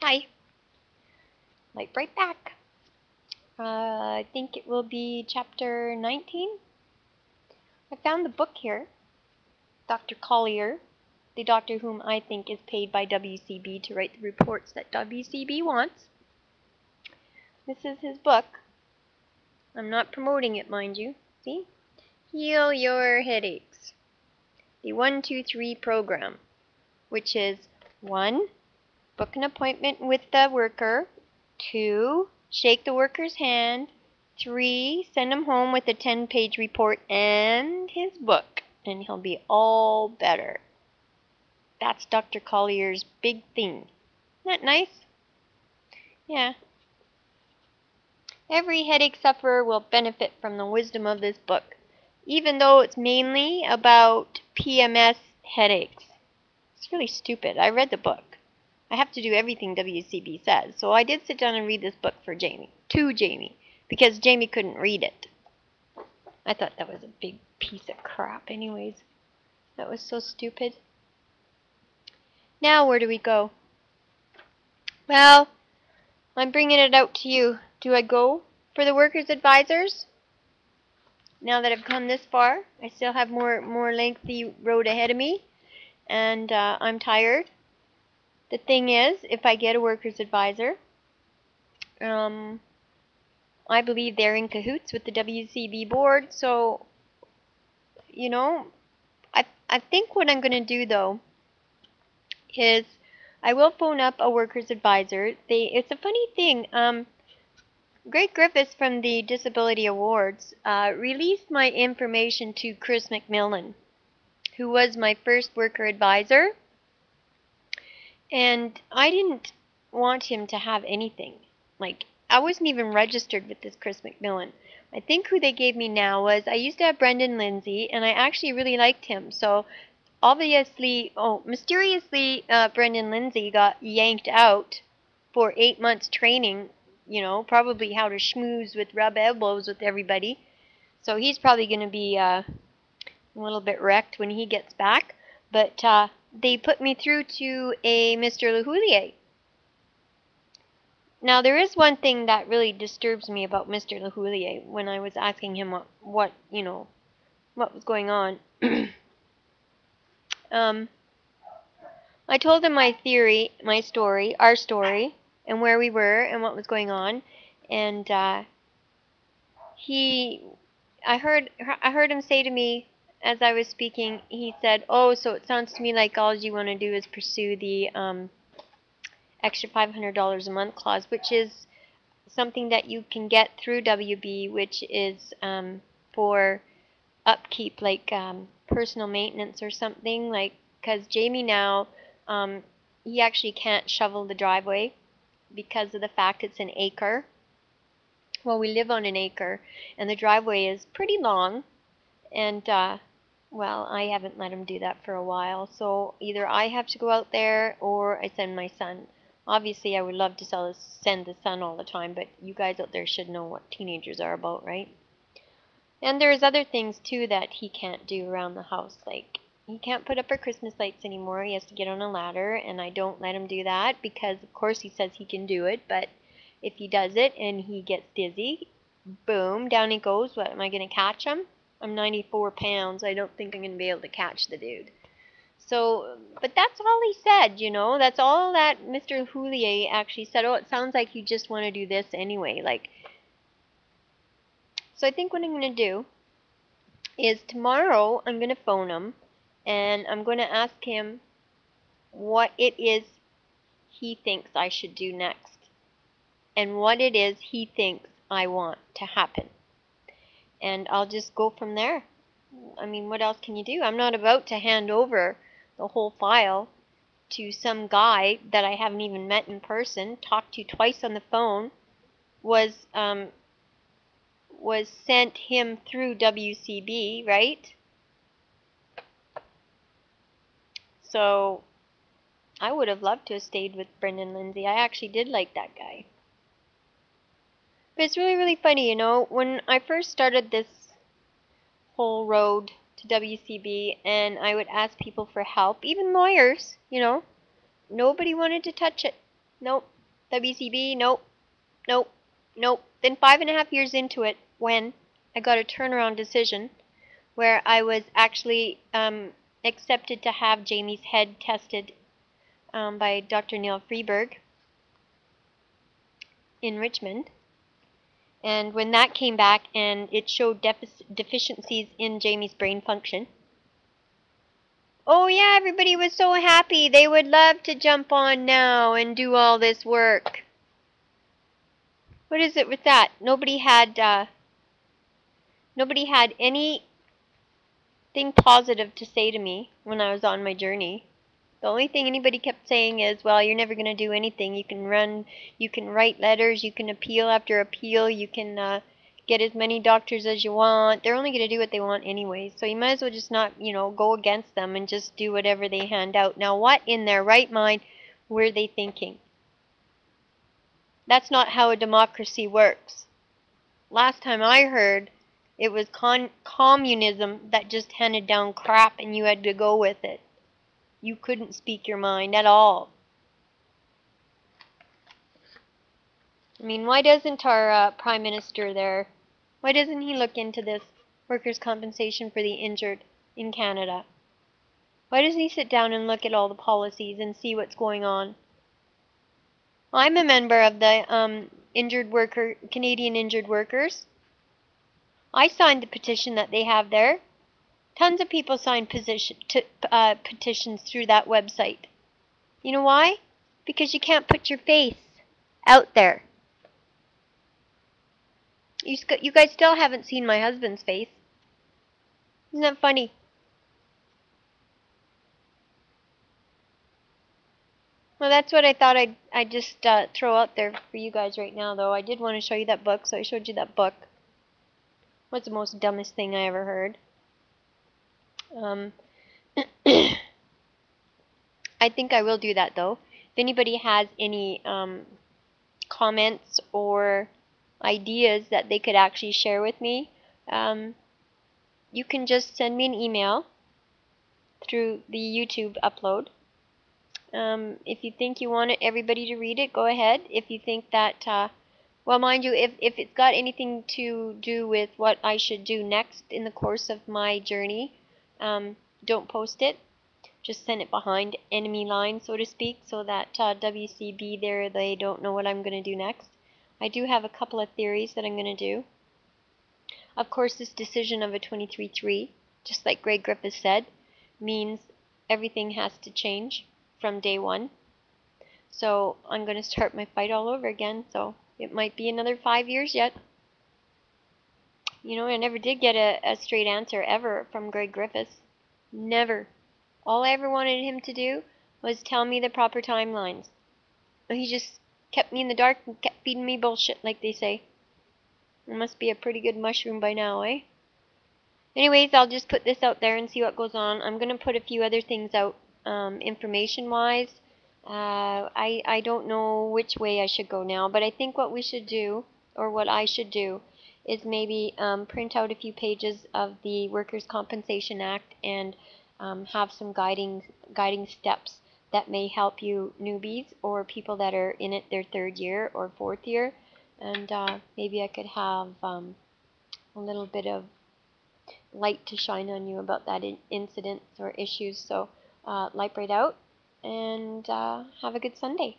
Hi. Lightbrite back. I think it will be chapter 19. I found the book here. Dr. Collier, the doctor whom I think is paid by WCB to write the reports that WCB wants. This is his book. I'm not promoting it, mind you. See? Heal Your Headaches. The 1-2-3 program, which is 1. Book an appointment with the worker. 2. Shake the worker's hand. 3. Send him home with a 10-page report and his book, and he'll be all better. That's Dr. Collier's big thing. Isn't that nice? Yeah. Every headache sufferer will benefit from the wisdom of this book, even though it's mainly about PMS headaches. It's really stupid. I read the book. I have to do everything WCB says, so I did sit down and read this book for Jamie, because Jamie couldn't read it. I thought that was a big piece of crap anyways. That was so stupid. Now where do we go? Well, I'm bringing it out to you. Do I go for the workers' advisors? Now that I've come this far, I still have more lengthy road ahead of me, and I'm tired. The thing is, if I get a workers' advisor, I believe they're in cahoots with the WCB board, so, you know, I think what I'm going to do, though, is I will phone up a workers' advisor. It's a funny thing. Greg Griffiths from the Disability Awards released my information to Chris McMillan, who was my first worker advisor, and I didn't want him to have anything. Like, I wasn't even registered with this Chris McMillan. I think who they gave me now was, I used to have Brendan Lindsay, and I actually really liked him. So, obviously, mysteriously, Brendan Lindsay got yanked out for 8 months training, you know, probably how to schmooze with rub elbows with everybody. So he's probably going to be a little bit wrecked when he gets back. But they put me through to a Mr. LeHoulier. Now, there is one thing that really disturbs me about Mr. LeHoulier when I was asking him what was going on. I told him my theory, my story, our story, and where we were and what was going on, and I heard him say to me as I was speaking, he said, "Oh, so it sounds to me like all you want to do is pursue the extra $500 a month clause, which is something that you can get through WB, which is for upkeep, like personal maintenance or something, like, because Jamie now, he actually can't shovel the driveway because of the fact it's an acre. Well, we live on an acre, and the driveway is pretty long, and well, I haven't let him do that for a while, so either I have to go out there or I send my son. Obviously, I would love to send the son all the time, but you guys out there should know what teenagers are about, right? And there's other things, too, that he can't do around the house, like he can't put up our Christmas lights anymore. He has to get on a ladder, and I don't let him do that because, of course, he says he can do it, but if he does it and he gets dizzy, boom, down he goes. What, am I going to catch him? I'm 94 pounds. I don't think I'm going to be able to catch the dude. So, but that's all he said, you know. That's all that Mr. Houllier actually said. Oh, it sounds like you just want to do this anyway. Like, so I think what I'm going to do is tomorrow I'm going to phone him and I'm going to ask him what it is he thinks I should do next and what it is he thinks I want to happen. And I'll just go from there. I mean, what else can you do? I'm not about to hand over the whole file to some guy that I haven't even met in person, talked to twice on the phone, was sent him through WCB, right? So I would have loved to have stayed with Brendan Lindsay. I actually did like that guy. But it's really, really funny, you know, when I first started this whole road to WCB and I would ask people for help, even lawyers, you know, nobody wanted to touch it. Nope. WCB, nope, nope, nope. Then 5.5 years into it, when I got a turnaround decision where I was actually accepted to have Jamie's head tested by Dr. Neil Freeberg in Richmond. And when that came back and it showed deficiencies in Jamie's brain function, oh yeah, everybody was so happy. They would love to jump on now and do all this work. What is it with that? Nobody had anything positive to say to me when I was on my journey. The only thing anybody kept saying is, well, you're never going to do anything. You can write letters, you can appeal after appeal, you can get as many doctors as you want. They're only going to do what they want anyway. So you might as well just not, go against them and just do whatever they hand out. Now, what in their right mind were they thinking? That's not how a democracy works. Last time I heard, it was communism that just handed down crap and you had to go with it. You couldn't speak your mind at all. I mean, why doesn't our Prime Minister there, why doesn't he look into this workers' compensation for the injured in Canada? Why doesn't he sit down and look at all the policies and see what's going on? I'm a member of the Canadian Injured Workers. I signed the petition that they have there. Tons of people signed petitions through that website. You know why? Because you can't put your face out there. You guys still haven't seen my husband's face. Isn't that funny? Well, that's what I thought I'd just throw out there for you guys right now, though. I did want to show you that book, so I showed you that book. What's the most dumbest thing I ever heard? I think I will do that, though. If anybody has any comments or ideas that they could actually share with me, you can just send me an email through the YouTube upload. If you think you want everybody to read it, go ahead. If you think that, well, mind you, if it's got anything to do with what I should do next in the course of my journey, don't post it. Just send it behind enemy lines, so to speak, so that WCB there, they don't know what I'm going to do next. I do have a couple of theories that I'm going to do. Of course, this decision of a 23-3, just like Greg Griffiths said, means everything has to change from day one. So I'm going to start my fight all over again. So it might be another 5 years yet. You know, I never did get a straight answer ever from Greg Griffiths. Never. All I ever wanted him to do was tell me the proper timelines. He just kept me in the dark and kept feeding me bullshit, like they say. It must be a pretty good mushroom by now, eh? Anyways, I'll just put this out there and see what goes on. I'm going to put a few other things out information-wise. I don't know which way I should go now, but I think what we should do, or what I should do, is maybe print out a few pages of the Workers' Compensation Act and have some guiding steps that may help you newbies or people that are in it their 3rd year or 4th year. And maybe I could have a little bit of light to shine on you about that incidents or issues. So Lightbrite out, and have a good Sunday.